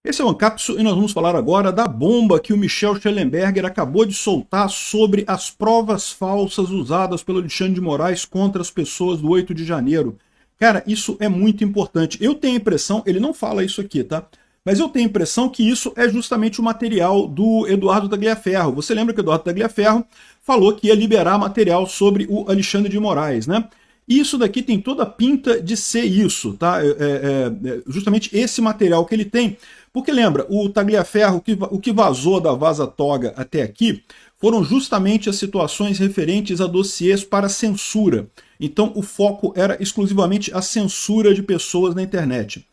Esse é o Ancapsu e nós vamos falar agora da bomba que o Michel Schellenberger acabou de soltar sobre as provas falsas usadas pelo Alexandre de Moraes contra as pessoas do 8 de janeiro. Cara, isso é muito importante. Eu tenho a impressão, ele não fala isso aqui, tá? Mas eu tenho a impressão que isso é justamente o material do Eduardo Tagliaferro. Você lembra que o Eduardo Tagliaferro falou que ia liberar material sobre o Alexandre de Moraes, né? E isso daqui tem toda a pinta de ser isso, tá? Justamente esse material que ele tem. Porque lembra, o Tagliaferro, o que vazou da Vaza Toga até aqui, foram justamente as situações referentes a dossiês para censura. Então o foco era exclusivamente a censura de pessoas na internet.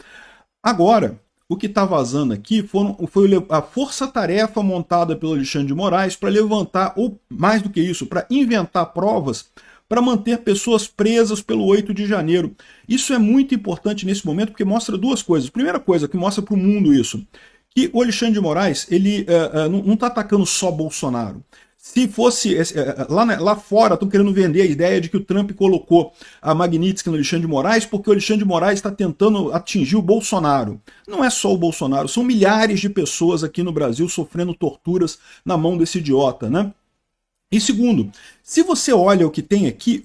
Agora, o que está vazando aqui foi a força-tarefa montada pelo Alexandre de Moraes para levantar, ou mais do que isso, para inventar provas para manter pessoas presas pelo 8 de janeiro. Isso é muito importante nesse momento porque mostra duas coisas. Primeira coisa que mostra para o mundo isso, que o Alexandre de Moraes ele não está atacando só Bolsonaro. Se fosse lá fora, estão querendo vender a ideia de que o Trump colocou a Magnitsky no Alexandre de Moraes porque o Alexandre de Moraes está tentando atingir o Bolsonaro. Não é só o Bolsonaro, são milhares de pessoas aqui no Brasil sofrendo torturas na mão desse idiota, né? E segundo, se você olha o que tem aqui,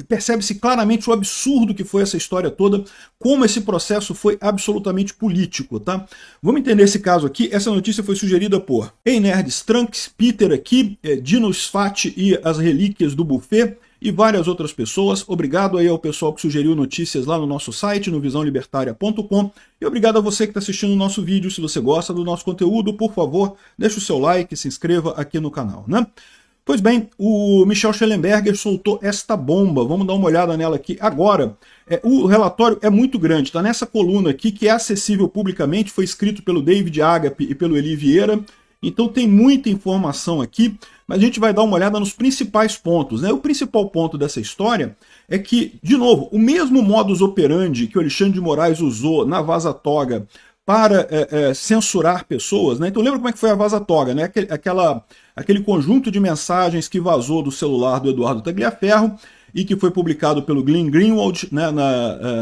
percebe-se claramente o absurdo que foi essa história toda, como esse processo foi absolutamente político, tá? Vamos entender esse caso aqui. Essa notícia foi sugerida por Ei Nerds Trunks, Peter aqui, Dino Sfati e as Relíquias do Buffet, e várias outras pessoas. Obrigado aí ao pessoal que sugeriu notícias lá no nosso site, no visãolibertaria.com, e obrigado a você que está assistindo o nosso vídeo. Se você gosta do nosso conteúdo, por favor, deixe o seu like e se inscreva aqui no canal, né? Pois bem, o Michel Schellenberger soltou esta bomba, vamos dar uma olhada nela aqui agora. O relatório é muito grande, está nessa coluna aqui que é acessível publicamente, foi escrito pelo David Agape e pelo Eli Vieira, então tem muita informação aqui, mas a gente vai dar uma olhada nos principais pontos, né? O principal ponto dessa história é que, de novo, o mesmo modus operandi que o Alexandre de Moraes usou na Vaza Toga para censurar pessoas, né? Então lembra como é que foi a Vaza Toga, né? Aquele conjunto de mensagens que vazou do celular do Eduardo Tagliaferro e que foi publicado pelo Glenn Greenwald, né,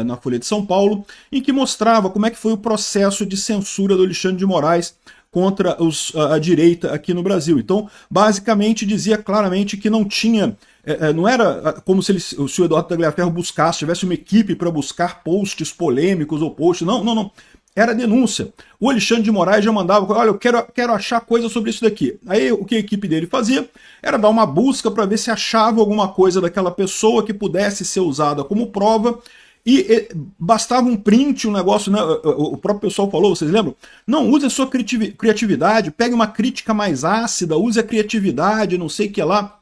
na Folha de São Paulo, em que mostrava como é que foi o processo de censura do Alexandre de Moraes contra a direita aqui no Brasil. Então, basicamente, dizia claramente que não tinha... não era como se o Eduardo Tagliaferro tivesse uma equipe para buscar posts polêmicos ou posts. Não, não, não. Era denúncia. O Alexandre de Moraes já mandava, olha, eu quero achar coisa sobre isso daqui. Aí o que a equipe dele fazia era dar uma busca para ver se achava alguma coisa daquela pessoa que pudesse ser usada como prova, e bastava um print, um negócio, né? O próprio pessoal falou, vocês lembram? Não, use a sua criatividade, pegue uma crítica mais ácida, use a criatividade, não sei o que lá.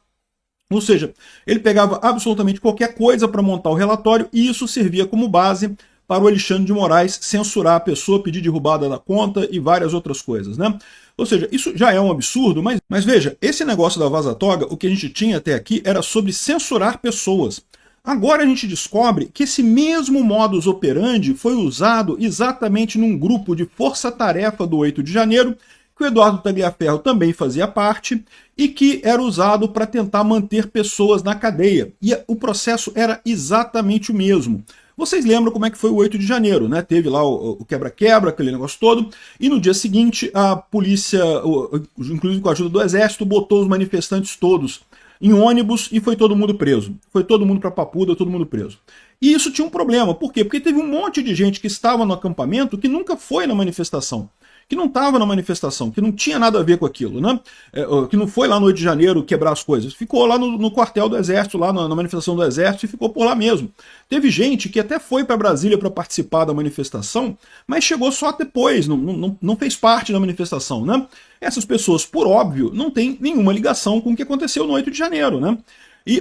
Ou seja, ele pegava absolutamente qualquer coisa para montar o relatório e isso servia como base para o Alexandre de Moraes censurar a pessoa, pedir derrubada da conta e várias outras coisas, né? Ou seja, isso já é um absurdo, mas veja, esse negócio da Vaza Toga, o que a gente tinha até aqui era sobre censurar pessoas. Agora a gente descobre que esse mesmo modus operandi foi usado exatamente num grupo de força-tarefa do 8 de janeiro, que o Eduardo Tagliaferro também fazia parte, e que era usado para tentar manter pessoas na cadeia. E o processo era exatamente o mesmo. Vocês lembram como é que foi o 8 de janeiro, né? Teve lá o quebra-quebra, aquele negócio todo, e no dia seguinte a polícia, inclusive com a ajuda do exército, botou os manifestantes todos em ônibus e foi todo mundo preso. Foi todo mundo para Papuda, todo mundo preso. E isso tinha um problema. Por quê? Porque teve um monte de gente que estava no acampamento que nunca foi na manifestação. Que não estava na manifestação, que não tinha nada a ver com aquilo, né? Que não foi lá no 8 de janeiro quebrar as coisas. Ficou lá no quartel do Exército, lá na manifestação do Exército, e ficou por lá mesmo. Teve gente que até foi para Brasília para participar da manifestação, mas chegou só depois, não fez parte da manifestação, né? Essas pessoas, por óbvio, não têm nenhuma ligação com o que aconteceu no 8 de janeiro, né?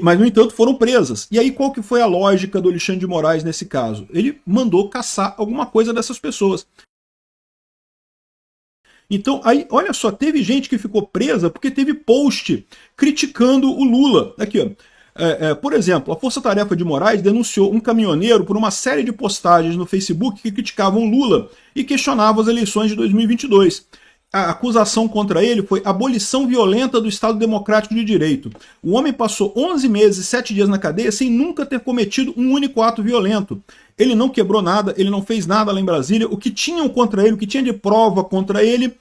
Mas, no entanto, foram presas. E aí, qual que foi a lógica do Alexandre de Moraes nesse caso? Ele mandou caçar alguma coisa dessas pessoas. Então, aí, olha só, teve gente que ficou presa porque teve post criticando o Lula. Aqui, ó. Por exemplo, a Força Tarefa de Moraes denunciou um caminhoneiro por uma série de postagens no Facebook que criticavam Lula e questionavam as eleições de 2022. A acusação contra ele foi abolição violenta do Estado Democrático de Direito. O homem passou 11 meses e 7 dias na cadeia sem nunca ter cometido um único ato violento. Ele não quebrou nada, ele não fez nada lá em Brasília. O que tinham contra ele, o que tinha de prova contra ele,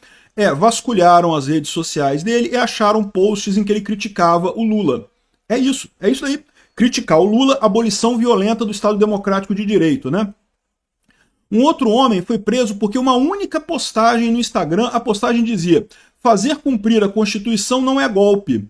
vasculharam as redes sociais dele e acharam posts em que ele criticava o Lula. É isso aí. Criticar o Lula, abolição violenta do Estado Democrático de Direito, né? Um outro homem foi preso porque uma única postagem no Instagram, a postagem dizia: fazer cumprir a Constituição não é golpe.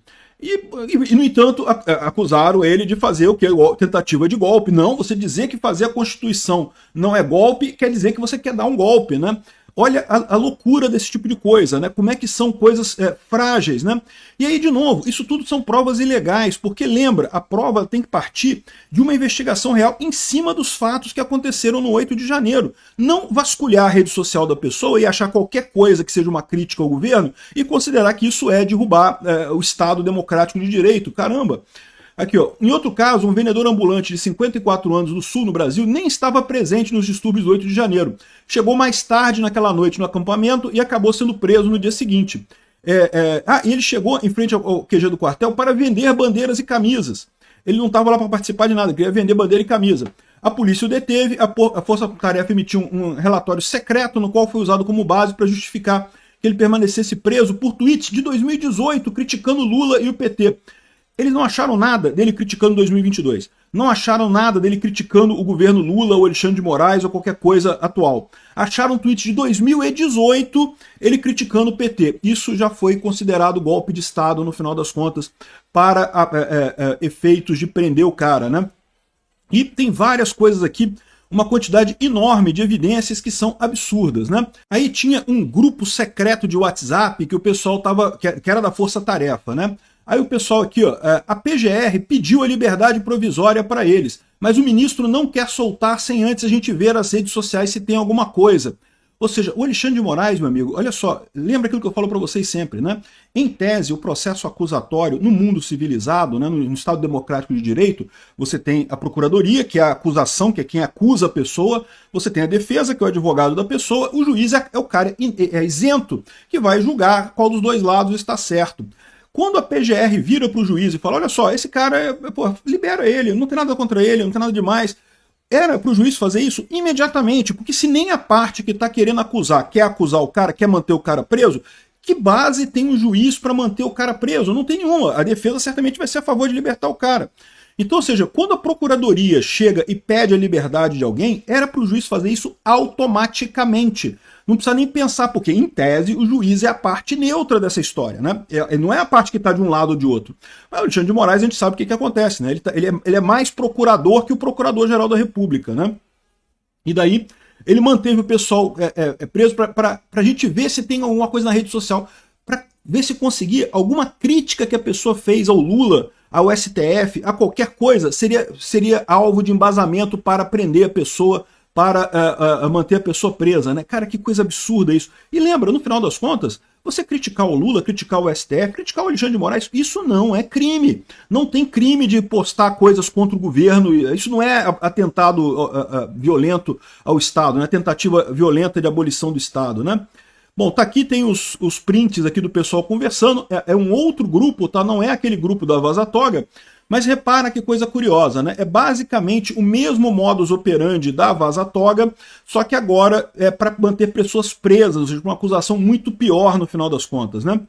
No entanto, acusaram ele de fazer o que? Tentativa de golpe. Não, você dizer que fazer a Constituição não é golpe quer dizer que você quer dar um golpe, né? Olha a loucura desse tipo de coisa, né? Como é que são coisas frágeis, né? E aí, de novo, isso tudo são provas ilegais, porque lembra, a prova tem que partir de uma investigação real em cima dos fatos que aconteceram no 8 de janeiro. Não vasculhar a rede social da pessoa e achar qualquer coisa que seja uma crítica ao governo e considerar que isso é derrubar o Estado Democrático de Direito. Caramba! Aqui, ó. Em outro caso, um vendedor ambulante de 54 anos do Sul, no Brasil, nem estava presente nos distúrbios do 8 de janeiro. Chegou mais tarde naquela noite no acampamento e acabou sendo preso no dia seguinte. E ele chegou em frente ao QG do quartel para vender bandeiras e camisas. Ele não estava lá para participar de nada, queria vender bandeira e camisa. A polícia o deteve, a Força Tarefa emitiu um relatório secreto no qual foi usado como base para justificar que ele permanecesse preso por tweets de 2018 criticando Lula e o PT. Eles não acharam nada dele criticando 2022. Não acharam nada dele criticando o governo Lula ou Alexandre de Moraes ou qualquer coisa atual. Acharam um tweet de 2018 ele criticando o PT. Isso já foi considerado golpe de Estado, no final das contas, para efeitos de prender o cara, né? E tem várias coisas aqui, uma quantidade enorme de evidências que são absurdas, né? Aí tinha um grupo secreto de WhatsApp que o pessoal tava, que era da Força Tarefa, né? Aí o pessoal aqui, ó, a PGR pediu a liberdade provisória para eles, mas o ministro não quer soltar sem antes a gente ver as redes sociais se tem alguma coisa. Ou seja, o Alexandre de Moraes, meu amigo, olha só, lembra aquilo que eu falo para vocês sempre, né? Em tese, o processo acusatório no mundo civilizado, né, no Estado Democrático de Direito, você tem a procuradoria, que é a acusação, que é quem acusa a pessoa, você tem a defesa, que é o advogado da pessoa, o juiz é o cara isento, que vai julgar qual dos dois lados está certo. Quando a PGR vira para o juiz e fala, olha só, esse cara, libera ele, não tem nada contra ele, não tem nada demais, era para o juiz fazer isso imediatamente, porque se nem a parte que está querendo acusar quer acusar o cara, quer manter o cara preso, que base tem um juiz para manter o cara preso? Não tem nenhuma. A defesa certamente vai ser a favor de libertar o cara. Então, ou seja, quando a procuradoria chega e pede a liberdade de alguém, era para o juiz fazer isso automaticamente. Não precisa nem pensar, porque, em tese, o juiz é a parte neutra dessa história, né? Não é a parte que está de um lado ou de outro. Mas o Alexandre de Moraes, a gente sabe o que acontece, né? Ele é mais procurador que o Procurador-Geral da República, né? E daí, ele manteve o pessoal preso para a gente ver se tem alguma coisa na rede social, para ver se conseguir alguma crítica que a pessoa fez ao Lula, ao STF, a qualquer coisa, seria alvo de embasamento para prender a pessoa, para manter a pessoa presa, né? Cara, que coisa absurda isso. E lembra, no final das contas, você criticar o Lula, criticar o STF, criticar o Alexandre de Moraes, isso não é crime. Não tem crime de postar coisas contra o governo, isso não é atentado violento ao Estado, né? Tentativa violenta de abolição do Estado, né? Bom, tá aqui, tem os prints aqui do pessoal conversando, é um outro grupo, tá? Não é aquele grupo da Vaza Toga, mas repara que coisa curiosa, né? É basicamente o mesmo modus operandi da Vaza Toga, só que agora é para manter pessoas presas, ou seja, uma acusação muito pior no final das contas, né?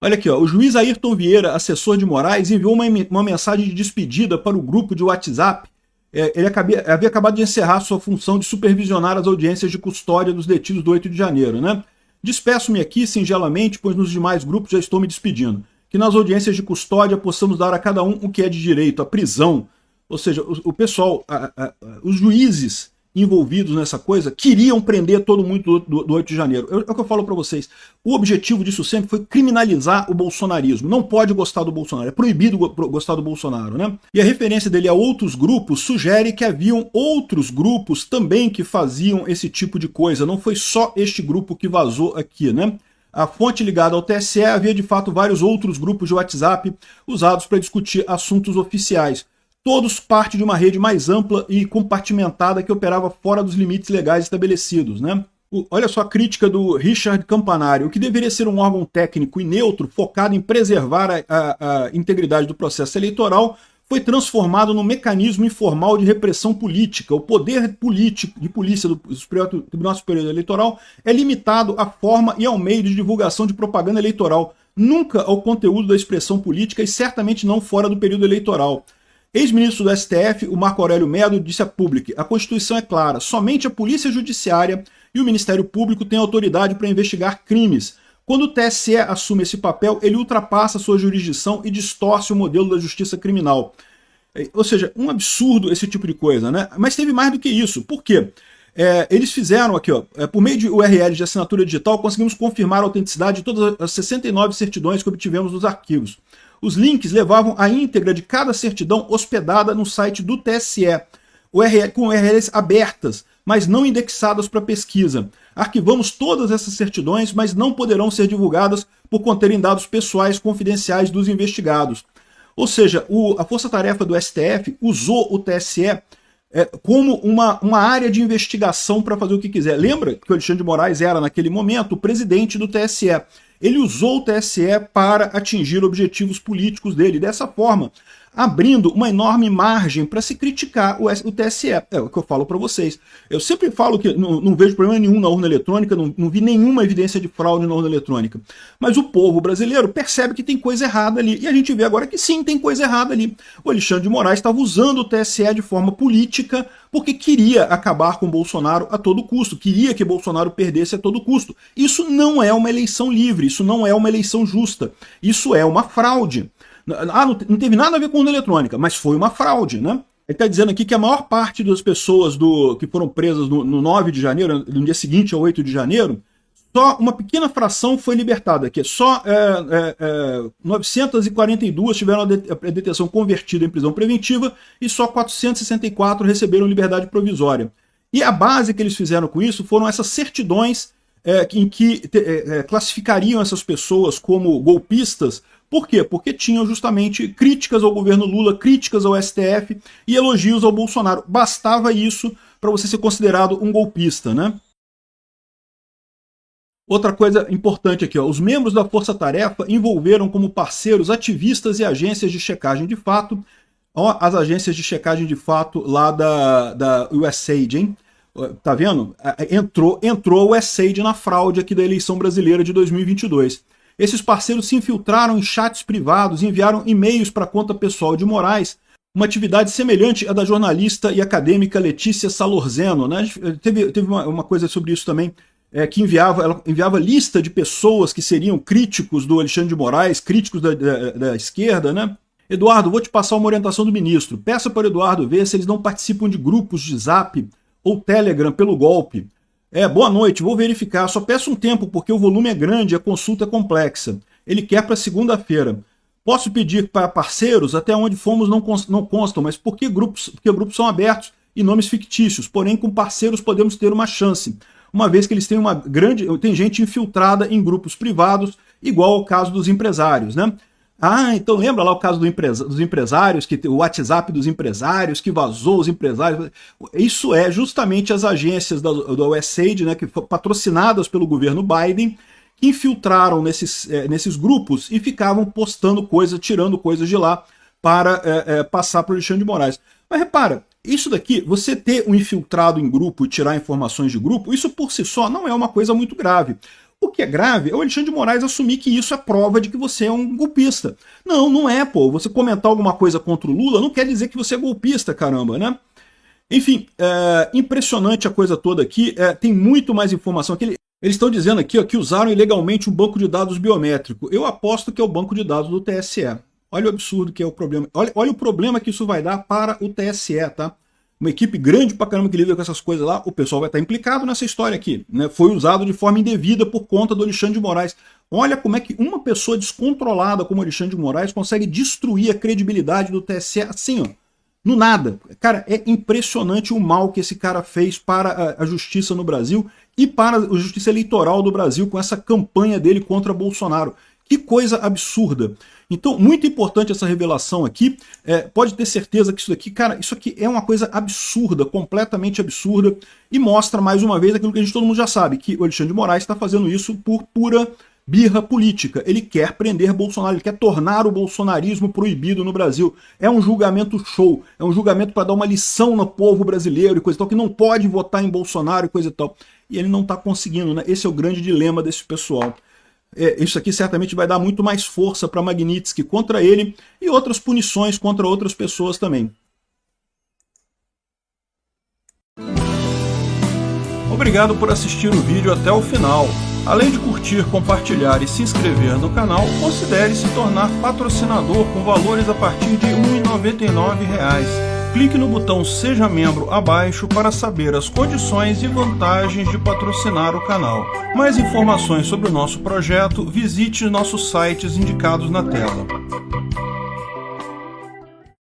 Olha aqui, ó, o juiz Ayrton Vieira, assessor de Moraes, enviou uma mensagem de despedida para o grupo de WhatsApp. Ele havia acabado de encerrar sua função de supervisionar as audiências de custódia dos detidos do 8 de janeiro, né? Despeço-me aqui singelamente, pois nos demais grupos já estou me despedindo. Que nas audiências de custódia possamos dar a cada um o que é de direito, a prisão. Ou seja, o pessoal, os juízes envolvidos nessa coisa queriam prender todo mundo do 8 de janeiro. É o que eu falo para vocês. O objetivo disso sempre foi criminalizar o bolsonarismo. Não pode gostar do Bolsonaro. É proibido gostar do Bolsonaro, né? E a referência dele a outros grupos sugere que haviam outros grupos também que faziam esse tipo de coisa. Não foi só este grupo que vazou aqui, né? A fonte ligada ao TSE havia de fato vários outros grupos de WhatsApp usados para discutir assuntos oficiais. Todos parte de uma rede mais ampla e compartimentada que operava fora dos limites legais estabelecidos, né? Olha só a crítica do Richard Campanari. O que deveria ser um órgão técnico e neutro, focado em preservar a integridade do processo eleitoral, foi transformado num mecanismo informal de repressão política. O poder político de polícia do Tribunal Superior Eleitoral é limitado à forma e ao meio de divulgação de propaganda eleitoral, nunca ao conteúdo da expressão política e certamente não fora do período eleitoral. Ex-ministro do STF, o Marco Aurélio Mello, disse à Public: a Constituição é clara, somente a Polícia Judiciária e o Ministério Público têm autoridade para investigar crimes. Quando o TSE assume esse papel, ele ultrapassa sua jurisdição e distorce o modelo da justiça criminal. Ou seja, um absurdo esse tipo de coisa, né? Mas teve mais do que isso. Por quê? Eles fizeram aqui, ó, por meio de URL de assinatura digital, conseguimos confirmar a autenticidade de todas as 69 certidões que obtivemos nos arquivos. Os links levavam a íntegra de cada certidão hospedada no site do TSE, com URLs abertas, mas não indexadas para pesquisa. Arquivamos todas essas certidões, mas não poderão ser divulgadas por conterem dados pessoais confidenciais dos investigados. Ou seja, a Força-Tarefa do STF usou o TSE como uma área de investigação para fazer o que quiser. Lembra que o Alexandre de Moraes era, naquele momento, o presidente do TSE. Ele usou o TSE para atingir objetivos políticos dele. Dessa forma, abrindo uma enorme margem para se criticar o TSE. É o que eu falo para vocês. Eu sempre falo que não vejo problema nenhum na urna eletrônica, não vi nenhuma evidência de fraude na urna eletrônica. Mas o povo brasileiro percebe que tem coisa errada ali. E a gente vê agora que sim, tem coisa errada ali. O Alexandre de Moraes estava usando o TSE de forma política porque queria acabar com Bolsonaro a todo custo, queria que Bolsonaro perdesse a todo custo. Isso não é uma eleição livre, isso não é uma eleição justa, isso é uma fraude. Não teve nada a ver com urna eletrônica, mas foi uma fraude, né? Ele está dizendo aqui que a maior parte das pessoas que foram presas no 9 de janeiro, no dia seguinte ao 8 de janeiro, só uma pequena fração foi libertada, que só 942 tiveram a detenção convertida em prisão preventiva e só 464 receberam liberdade provisória. E a base que eles fizeram com isso foram essas certidões em que classificariam essas pessoas como golpistas. Por quê? Porque tinham justamente críticas ao governo Lula, críticas ao STF e elogios ao Bolsonaro. Bastava isso para você ser considerado um golpista, né? Outra coisa importante aqui, ó, os membros da Força Tarefa envolveram como parceiros ativistas e agências de checagem de fato. Ó, as agências de checagem de fato lá da USAID, hein? Tá vendo? Entrou o USAID na fraude aqui da eleição brasileira de 2022. Esses parceiros se infiltraram em chats privados e enviaram e-mails para a conta pessoal de Moraes, uma atividade semelhante à da jornalista e acadêmica Letícia Salorzeno, né? Teve uma coisa sobre isso também, que ela enviava lista de pessoas que seriam críticos do Alexandre de Moraes, críticos da esquerda, né? Eduardo, vou te passar uma orientação do ministro. Peça para o Eduardo ver se eles não participam de grupos de Zap ou Telegram pelo golpe. Boa noite, vou verificar, só peço um tempo porque o volume é grande e a consulta é complexa. Ele quer para segunda-feira. Posso pedir para parceiros, até onde fomos não constam, mas por que grupos? Porque grupos são abertos e nomes fictícios, porém com parceiros podemos ter uma chance, uma vez que eles têm tem gente infiltrada em grupos privados, igual ao caso dos empresários, né? Então lembra lá o caso dos empresários, o WhatsApp dos empresários, que vazou os empresários. Isso é justamente as agências da USAID, né, que foram patrocinadas pelo governo Biden, que infiltraram nesses grupos e ficavam postando coisas, tirando coisas de lá para passar para o Alexandre de Moraes. Mas repara, isso daqui, você ter um infiltrado em grupo e tirar informações de grupo, isso por si só não é uma coisa muito grave. O que é grave é o Alexandre de Moraes assumir que isso é prova de que você é um golpista. Não é, pô. Você comentar alguma coisa contra o Lula não quer dizer que você é golpista, caramba, né? Enfim, impressionante a coisa toda aqui. Tem muito mais informação aqui. Eles estão dizendo aqui, ó, que usaram ilegalmente um banco de dados biométrico. Eu aposto que é o banco de dados do TSE. Olha o absurdo que é o problema. Olha o problema que isso vai dar para o TSE, tá? Uma equipe grande pra caramba que lida com essas coisas lá, o pessoal vai estar implicado nessa história aqui, né? Foi usado de forma indevida por conta do Alexandre de Moraes. Olha como é que uma pessoa descontrolada como o Alexandre de Moraes consegue destruir a credibilidade do TSE assim, ó, no nada. Cara, é impressionante o mal que esse cara fez para a justiça no Brasil e para a justiça eleitoral do Brasil com essa campanha dele contra Bolsonaro. Que coisa absurda. Então, muito importante essa revelação aqui. Pode ter certeza que isso aqui, cara, isso aqui é uma coisa absurda, completamente absurda, e mostra mais uma vez aquilo que todo mundo já sabe, que o Alexandre de Moraes está fazendo isso por pura birra política. Ele quer prender Bolsonaro, ele quer tornar o bolsonarismo proibido no Brasil. É um julgamento show, é um julgamento para dar uma lição no povo brasileiro e coisa e tal, que não pode votar em Bolsonaro e coisa e tal. E ele não está conseguindo, né? Esse é o grande dilema desse pessoal. Isso aqui certamente vai dar muito mais força para Magnitsky contra ele e outras punições contra outras pessoas também. Obrigado por assistir o vídeo até o final. Além de curtir, compartilhar e se inscrever no canal, considere se tornar patrocinador com valores a partir de R$ 1,99. Clique no botão Seja Membro abaixo para saber as condições e vantagens de patrocinar o canal. Mais informações sobre o nosso projeto, visite nossos sites indicados na tela.